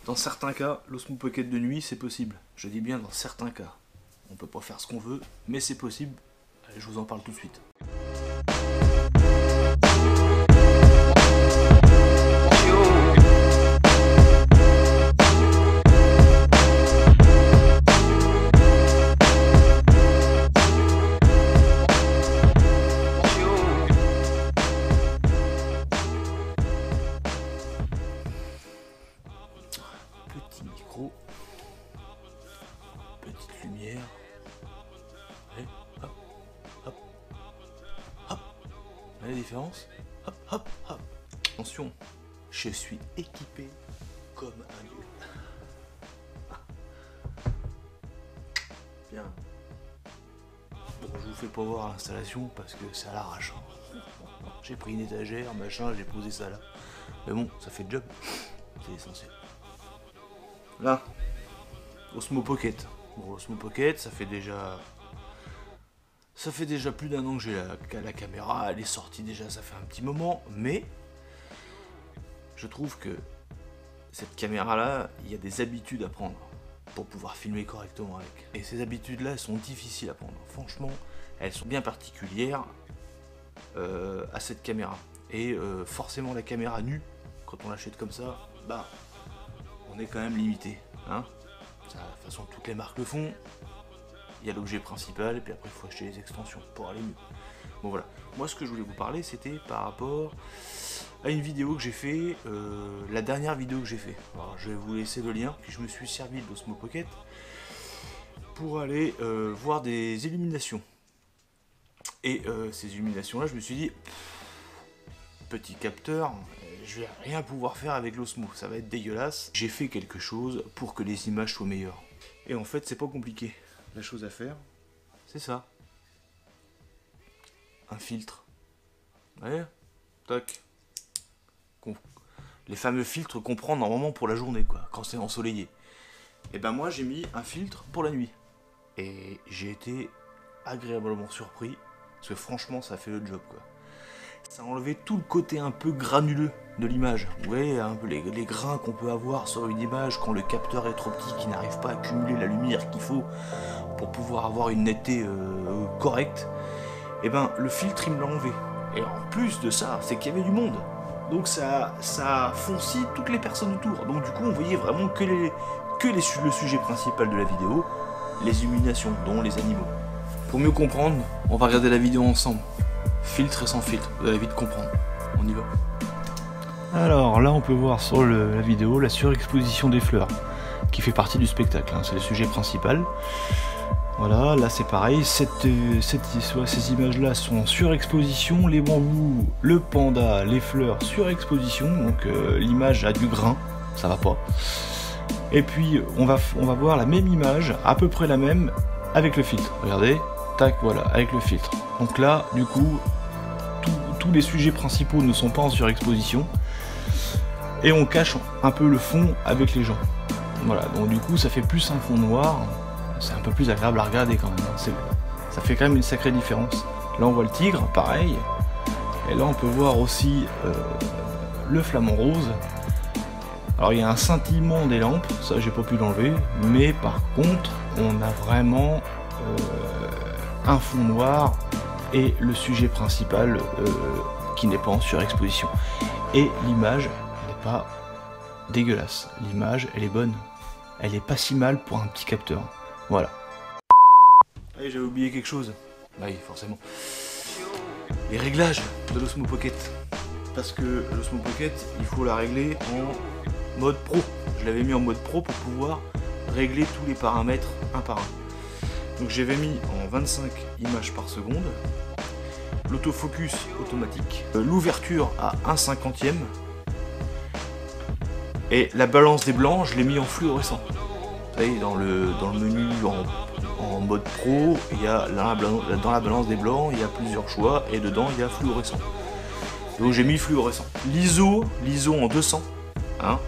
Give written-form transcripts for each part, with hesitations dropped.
Dans certains cas, l'Osmo Pocket de nuit, c'est possible. Je dis bien dans certains cas. On peut pas faire ce qu'on veut, mais c'est possible. Allez, je vous en parle tout de suite. Petit micro, petite lumière. Allez, hop, hop, hop. Vous voyez la différence? Hop, hop, hop. Attention, je suis équipé comme un dieu. Bien. Bon, je vous fais pas voir l'installation parce que c'est à l'arrache. J'ai pris une étagère, machin, j'ai posé ça là. Mais bon, ça fait le job. C'est essentiel. Là, Osmo Pocket. Bon, Osmo Pocket, ça fait déjà plus d'1 an que j'ai la caméra. Elle est sortie déjà, ça fait un petit moment. Mais je trouve que cette caméra-là, il y a des habitudes à prendre pour pouvoir filmer correctement avec. Et ces habitudes-là, elles sont difficiles à prendre. Franchement, elles sont bien particulières à cette caméra. Et forcément, la caméra nue, quand on l'achète comme ça, bah, on est quand même limité. Hein, ça, de toute façon, toutes les marques le font. Il y a l'objet principal, et puis après, il faut acheter les extensions pour aller mieux. Bon, voilà. Moi, ce que je voulais vous parler, c'était par rapport à une vidéo que j'ai fait, la dernière vidéo que j'ai fait. Alors, je vais vous laisser le lien, puis je me suis servi de l'Osmo Pocket pour aller voir des illuminations. Et ces illuminations-là, je me suis dit, petit capteur, je vais rien pouvoir faire avec l'Osmo, ça va être dégueulasse. J'ai fait quelque chose pour que les images soient meilleures. Et en fait, c'est pas compliqué. La chose à faire, c'est ça. Un filtre. Vous voyez ? Tac. Les fameux filtres qu'on prend normalement pour la journée, quoi, quand c'est ensoleillé. Et ben moi, j'ai mis un filtre pour la nuit. Et j'ai été agréablement surpris, parce que franchement, ça fait le job, quoi. Ça a enlevé tout le côté un peu granuleux de l'image. Vous voyez, un peu les grains qu'on peut avoir sur une image quand le capteur est trop petit, qui n'arrive pas à accumuler la lumière qu'il faut pour pouvoir avoir une netteté correcte. Et ben, le filtre, il me l'a enlevé. Et en plus de ça, c'est qu'il y avait du monde. Donc ça foncie toutes les personnes autour. Donc du coup, on voyait vraiment que le sujet principal de la vidéo, les illuminations, dont les animaux. Pour mieux comprendre, on va regarder la vidéo ensemble. Filtre et sans filtre, vous allez vite comprendre. On y va. Alors là, on peut voir sur la vidéo la surexposition des fleurs, qui fait partie du spectacle, hein, c'est le sujet principal. Voilà, là c'est pareil, ces images-là sont en surexposition, les bambous, le panda, les fleurs, surexposition, donc l'image a du grain, ça va pas. Et puis on va voir la même image, à peu près la même, avec le filtre. Regardez, tac, voilà, avec le filtre. Donc là, du coup, tous les sujets principaux ne sont pas en surexposition, et on cache un peu le fond avec les gens. Voilà, donc du coup ça fait plus un fond noir, c'est un peu plus agréable à regarder quand même, ça fait quand même une sacrée différence. Là on voit le tigre, pareil, et là on peut voir aussi le flamant rose. Alors il y a un scintillement des lampes, ça j'ai pas pu l'enlever, mais par contre on a vraiment un fond noir et le sujet principal qui n'est pas en surexposition. Et l'image n'est pas dégueulasse, l'image elle est bonne, elle est pas si mal pour un petit capteur. Voilà. Allez, j'avais oublié quelque chose. Bah oui, forcément. Les réglages de l'Osmo Pocket. Parce que l'Osmo Pocket, il faut la régler en mode pro. Je l'avais mis en mode pro pour pouvoir régler tous les paramètres un par un. Donc j'avais mis en 25 images par seconde. L'autofocus automatique. L'ouverture à 1/50e. Et la balance des blancs, je l'ai mis en fluorescent. Vous voyez, dans le menu en mode pro, il y a dans la balance des blancs, il y a plusieurs choix, et dedans il y a fluorescent. Donc j'ai mis fluorescent. L'ISO en 200. Hein.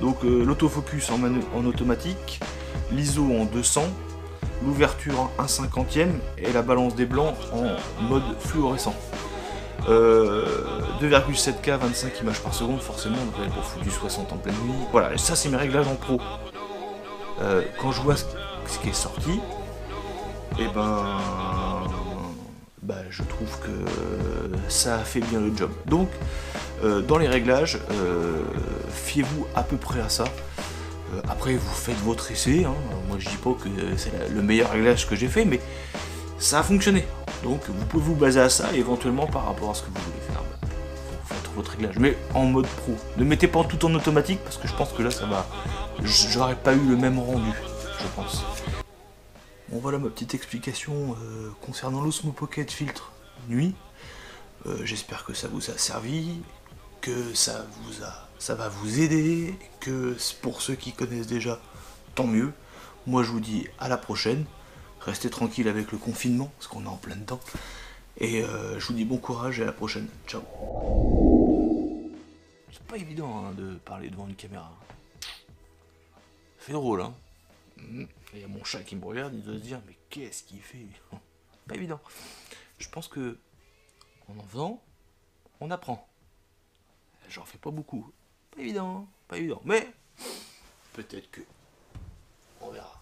Donc l'autofocus en automatique, l'ISO en 200, l'ouverture en 1/50e et la balance des blancs en mode fluorescent. 2,7K, 25 images par seconde, forcément, on devrait être pour foutre du 60 en pleine nuit. Voilà, ça c'est mes réglages en pro. Quand je vois ce qui est sorti, et je trouve que ça a fait bien le job. Donc, dans les réglages, fiez-vous à peu près à ça. Après, vous faites votre essai. Hein. Moi, je dis pas que c'est le meilleur réglage que j'ai fait, mais ça a fonctionné. Donc, vous pouvez vous baser à ça, et éventuellement par rapport à ce que vous voulez faire. Vous faites votre réglage, mais en mode pro. Ne mettez pas tout en automatique, parce que je pense que là, ça va. J'aurais pas eu le même rendu, je pense. Bon, voilà ma petite explication concernant l'Osmo Pocket Filtre nuit. J'espère que ça vous a servi, que ça va vous aider, que pour ceux qui connaissent déjà, tant mieux. Moi je vous dis à la prochaine, restez tranquille avec le confinement, parce qu'on est en plein dedans. Et je vous dis bon courage et à la prochaine. Ciao. C'est pas évident hein, de parler devant une caméra. C'est drôle hein. Il y a mon chat qui me regarde, il doit se dire mais qu'est-ce qu'il fait? Pas évident. Je pense que en faisant, on apprend. J'en fais pas beaucoup. Pas évident, hein, pas évident. Mais peut-être que on verra.